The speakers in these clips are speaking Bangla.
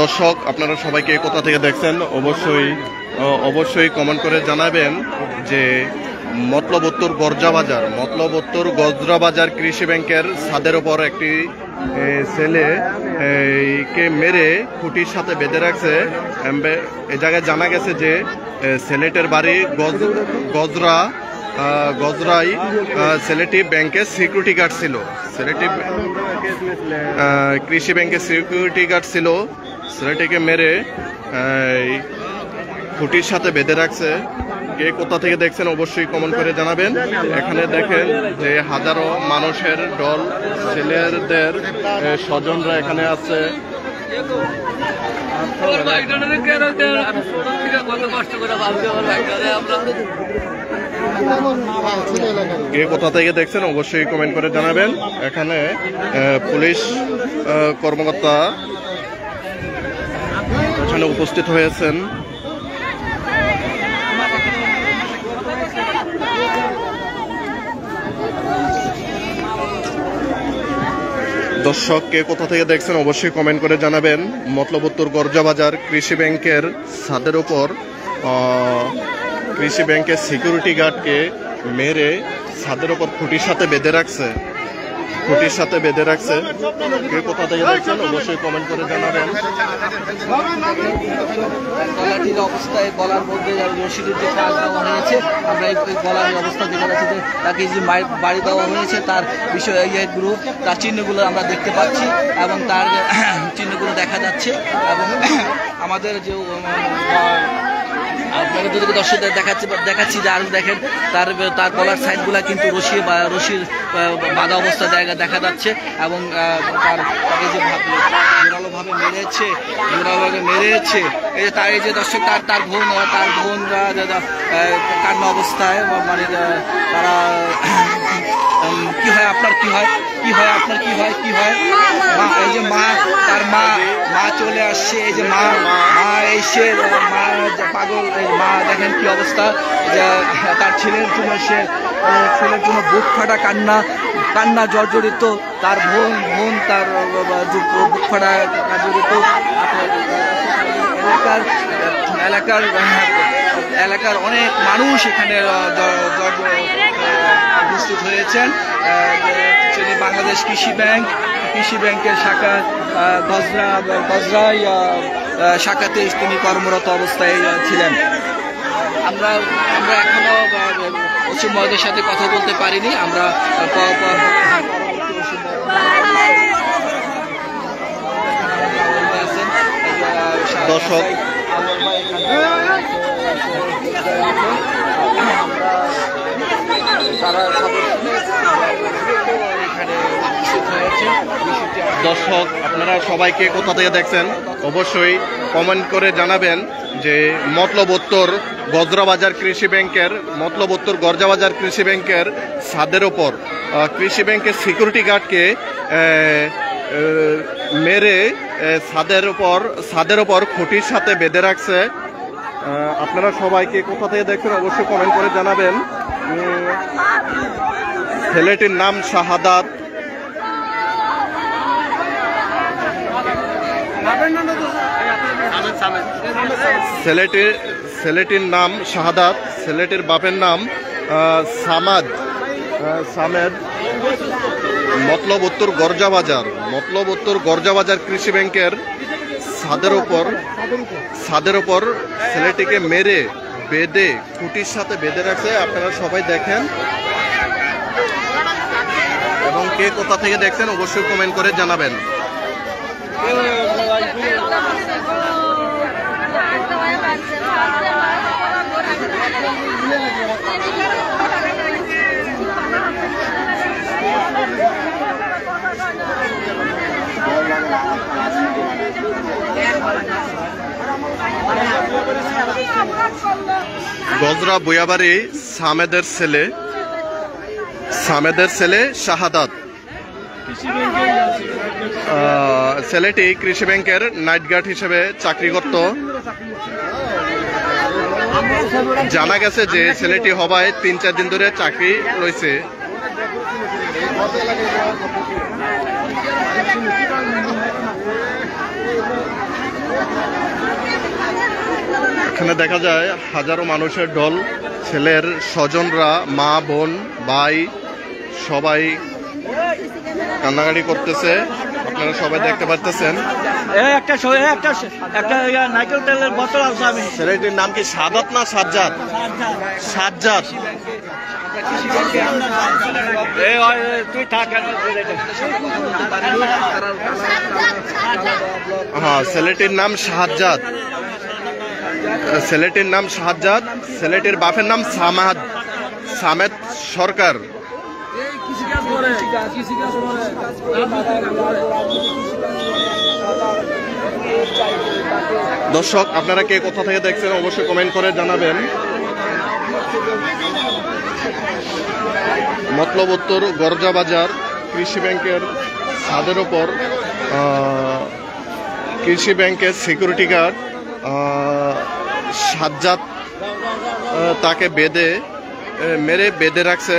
দর্শক আপনারা সবাইকে কোথা থেকে দেখছেন অবশ্যই কমেন্ট করে জানাবেন যে মতলব-উত্তর গজরা বাজার কৃষি ব্যাংকের ছাদের ওপর একটি ছেলে কে মেরে খুঁটির সাথে বেঁধে রাখছে। এ জায়গায় জানা গেছে যে ছেলেটির বাড়ি গজরাই। ছেলেটি ব্যাংকের সিকিউরিটি গার্ড ছিল, কৃষি ব্যাংকের সিকিউরিটি গার্ড ছিল। ছেলেটিকে মেরে খুঁটির সাথে বেঁধে রাখছে। কে কোথা থেকে দেখছেন অবশ্যই কমেন্ট করে জানাবেন। এখানে দেখেন যে হাজারো মানুষের দল, ছেলেদের স্বজনরা এখানে আছে। কে কোথা থেকে দেখছেন অবশ্যই কমেন্ট করে জানাবেন। এখানে পুলিশ কর্মকর্তা এখানে উপস্থিত হয়েছেন। দর্শক কে কোথা থেকে দেখছেন অবশ্যই কমেন্ট করে জানাবেন। মতলব-উত্তর গরজা বাজার কৃষি ব্যাংকের ছাদের ওপর কৃষি ব্যাংকের সিকিউরিটি গার্ডকে মেরে ছাদের ওপর খুঁটির সাথে বেঁধে রাখছে। কে কোথা থেকে দেখছেন অবশ্যই কমেন্ট করে জানাবেন। গলাটির অবস্থায় গলার মধ্যে রশিদের যে কাজ দেওয়া হয়েছে, আমরা এই গলার অবস্থা দেখে যাচ্ছি যে তাকে যে বাড়ি দেওয়া হয়েছে তার বিষয় ইয়েগুলো, তার চিহ্নগুলো আমরা দেখতে পাচ্ছি এবং তার চিহ্নগুলো দেখা যাচ্ছে। এবং আমাদের যে আপনাকে দর্শকদের দেখাচ্ছি যে আরো দেখেন তার গলার সাইডগুলা কিন্তু রশির বাঁধা অবস্থা দেখা যাচ্ছে। এবং তাকে যে জোরালোভাবে মেরেছে এই যে দর্শক তার বোনরা কান্না অবস্থায়, মানে তারা কি হয় আপনার কি হয় এই যে তার মা চলে আসছে। এই যে মা এসে পাগল মা, দেখেন কি অবস্থা। তার ছেলের জন্য বুক ফাটা কান্না জর্জরিত। তার বোন তার বুক ফাটা জর্জরিত। এলাকার অনেক মানুষ এখানে উপস্থিত হয়েছেন। বাংলাদেশ কৃষি ব্যাংকের শাখা গজরাই শাখাতে তিনি কর্মরত অবস্থায় ছিলেন। আমরা এখনো ওসি মহোদয়ের সাথে কথা বলতে পারিনি। আমরা দর্শক দর্শক আপনারা সবাইকে কোথা থেকে দেখছেন অবশ্যই কমেন্ট করে জানাবেন যে মতলব-উত্তর গজরা বাজার কৃষি ব্যাংকের ছাদের ওপর কৃষি ব্যাংকের সিকিউরিটি গার্ডকে মেরে ছাদের ওপর খুঁটির সাথে বেঁধে রাখছে। আপনারা সবাইকে কোথা থেকে দেখছেন অবশ্যই কমেন্ট করে জানাবেন। ছেলেটির নাম শাহাদাত। ছেলেটির নাম শাহাদাত, ছেলেটির বাপের নাম সামেদ। মতলব-উত্তর গরজা বাজার কৃষি ব্যাংকের ছাদের ওপর ছেলেটিকে মেরে বেঁধে খুঁটির সাথে বেঁধে রাখছে। আপনারা সবাই দেখেন এবং কে কোথা থেকে দেখছেন অবশ্যই কমেন্ট করে জানাবেন। গজরা বুয়াবাড়ি সামেদের ছেলে শাহাদাত। ছেলেটি কৃষি ব্যাংকের নাইট গার্ড হিসেবে চাকরি করত। জানা গেছে যে ছেলেটি হবায় 3-4 দিন ধরে চাকরি রয়েছে। এখানে দেখা যায় হাজারো মানুষের ঢল, ছেলের স্বজনরা, মা বোন ভাই সবাই কান্নাকাটি করতেছে। আপনারা সবাই দেখতে পাচ্ছেন। নারকেল তেলের বোতল আছে। আমি ছেলেটির নাম কি সাদাত না সাজ্জাদ? সাজ্জাদ। তুই থাক। হ্যাঁ, ছেলেটির নাম সাজ্জাদ। ছেলেটির নাম সাজ্জাদ। ছেলেটির বাপের নাম সামেদ সরকার। দর্শক, আপনারা কে কোথা থেকে দেখছেন অবশ্যই কমেন্ট করে জানাবেন। মতলব উত্তর গরজা বাজার কৃষি ব্যাংকের ছাদের ওপর কৃষি ব্যাংকের সিকিউরিটি গার্ড সাজ্জাদ তাকে মেরে বেঁধে রাখছে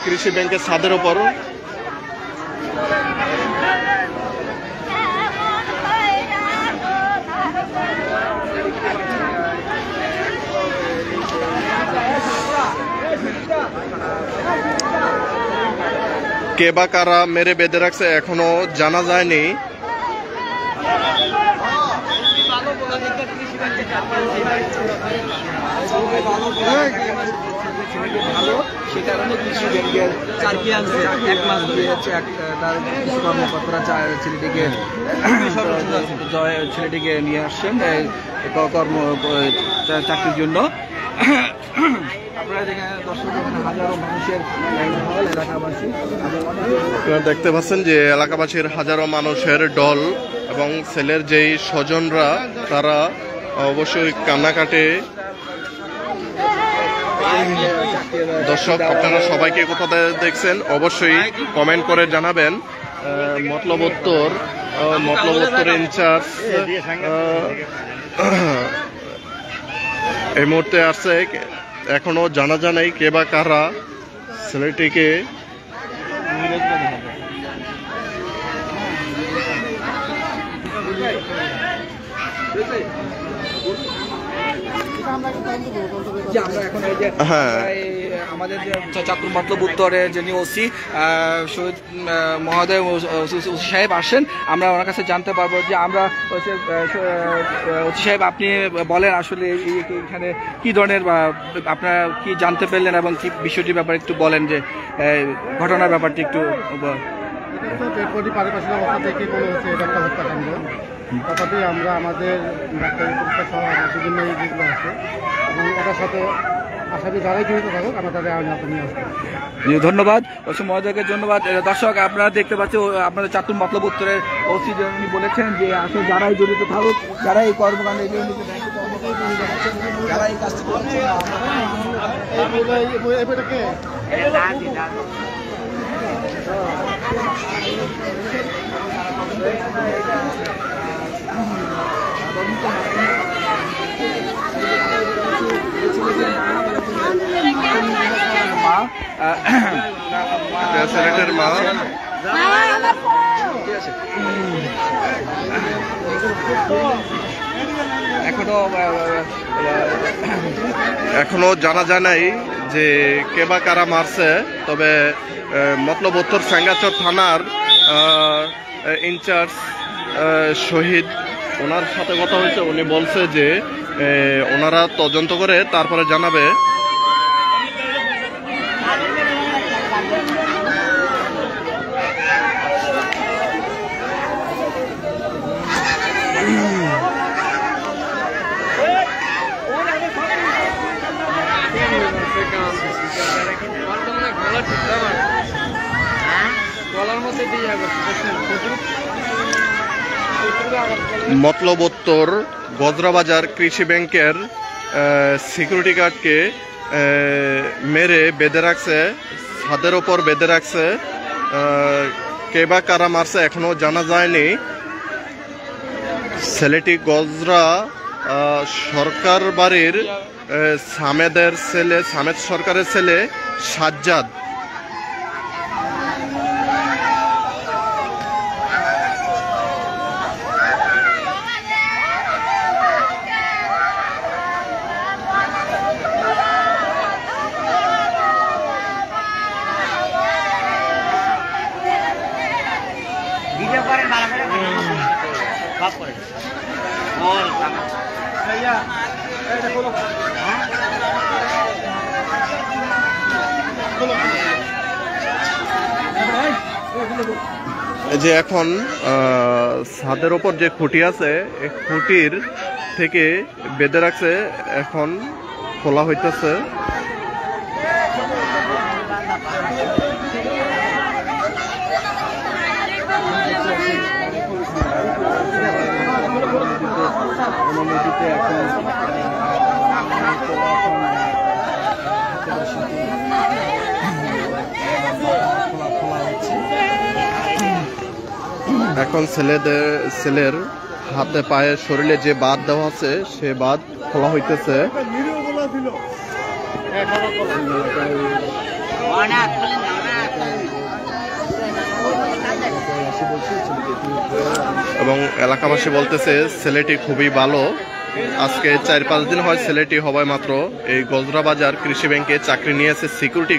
কৃষি ব্যাংকের ছাদের ওপর। কে বা কারা মেরে বেঁধে রাখছে এখনো জানা যায়নি। সে কারণে কৃষি ব্যাংকের 1 মাস দিয়েছে তার কৃষি কর্মকর্তারা ছেলেটিকে নিয়ে আসছেন চাকরির জন্য। দেখতে পাচ্ছেন যে এলাকাবাসীর হাজারো মানুষের দল এবং ছেলের যেই স্বজনরা তারা অবশ্যই কান্নাকাটে। দর্শক, আপনারা সবাইকে কোথা থেকে দেখছেন অবশ্যই কমেন্ট করে জানাবেন। মতলব উত্তর ইনচার্জ এই মুহূর্তে আসছে। এখনো জানা যায় নাই কে বা কারা ছেলেটিকে আমাদের চাঁদপুর মতলব উত্তরে যিনি ওসি শহীদ মহোদয় ওসি সাহেব আসেন, আমরা ওনার কাছে জানতে পারবো যে আমরা ওসি সাহেব আপনি বলেন আসলে এখানে কি ধরনের আপনারা কি জানতে পারলেন এবং কি বিষয়টির ব্যাপারে একটু বলেন, যে ঘটনার ব্যাপারটি একটু। পারিপার্শ্বিক অবস্থা দেখে মনে হচ্ছে এটা একটা হত্যাকাণ্ড। তথাপি আমরা আমাদের ডাক্তারি পরীক্ষা সহ বিভিন্ন যেগুলো আছে এবং এটার সাথে আসামি যারাই জড়িত থাকুক আমরা তাদের আইন হাতে নিয়ে আসবো। ধন্যবাদ ওসি মহোদয়কে, ধন্যবাদ। দর্শক, আপনারা দেখতে পাচ্ছেন আপনাদের চাঁদপুর মতলব উত্তরের ওসি উনি বলেছেন যে আসলে যারাই জড়িত থাকুক, যারা এই কর্মকাণ্ডে যারা এই কাজটি করছে ছেলেটার মা এখনো জানা যায় নাই যে কে বা কারা মারছে। তবে মতলব উত্তর সেঙ্গাচর থানার ইনচার্জ শহীদ, ওনার সাথে কথা হয়েছে। উনি বলছে যে ওনারা তদন্ত করে তারপরে জানাবে। মতলব উত্তর গজরাবাজার কৃষি ব্যাংকের সিকিউরিটি গার্ডকে মেরে বেঁধে রাখছে, ছাদের ওপর বেঁধে রাখছে। কে বা কারা মারছে এখনো জানা যায়নি। ছেলেটি গজরা সরকার বাড়ির সামেদ সরকারের ছেলে সাজ্জাদ। এই যে এখন ছাদের ওপর যে খুঁটি আছে এই খুঁটির থেকে বেঁধে রাখছে, এখন খোলা হইতেছে। এখন ছেলের হাতে পায়ে শরীরে যে বাঁধ দেওয়া আছে সে বাঁধ খোলা হইতেছে। এবং এলাকাবাসী বলতেছে ছেলেটি খুবই ভালো। আজকে 4-5 দিন হয় ছেলেটি হবায় মাত্র এই গজরাবাজার কৃষি ব্যাংকে চাকরি নিয়েছে, সিকিউরিটি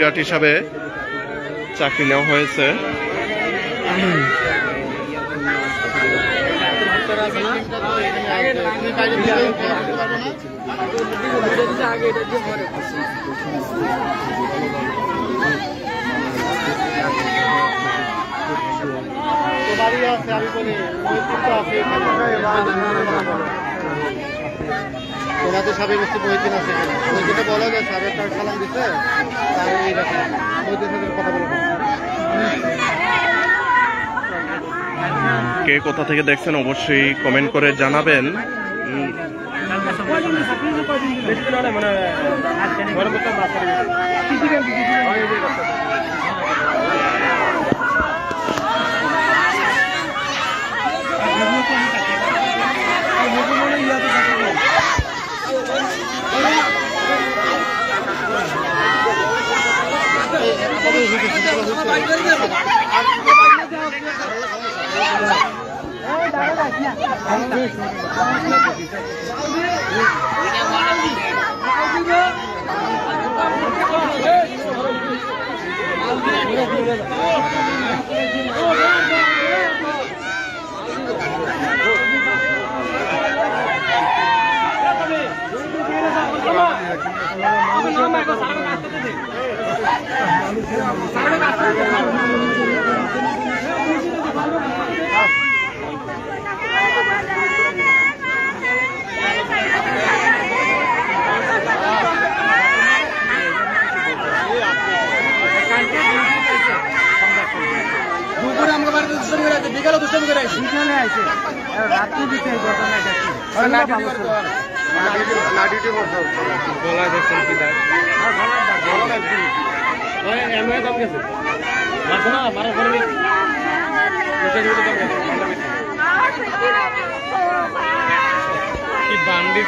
গার্ড হিসাবে চাকরি নেওয়া হয়েছে। তোমাদের সাবেক মহিদিন আছে, মহিদিনটা বলা যায় সাবেক সালাম দিচ্ছে, আর এইরকম মহিদিন সাথে কথা বলবো। কে কোথা থেকে দেখছেন অবশ্যই কমেন্ট করে জানাবেন। বিকালে দুষ্টামি করে আসছি, রাত্রি দিতে বান্ডি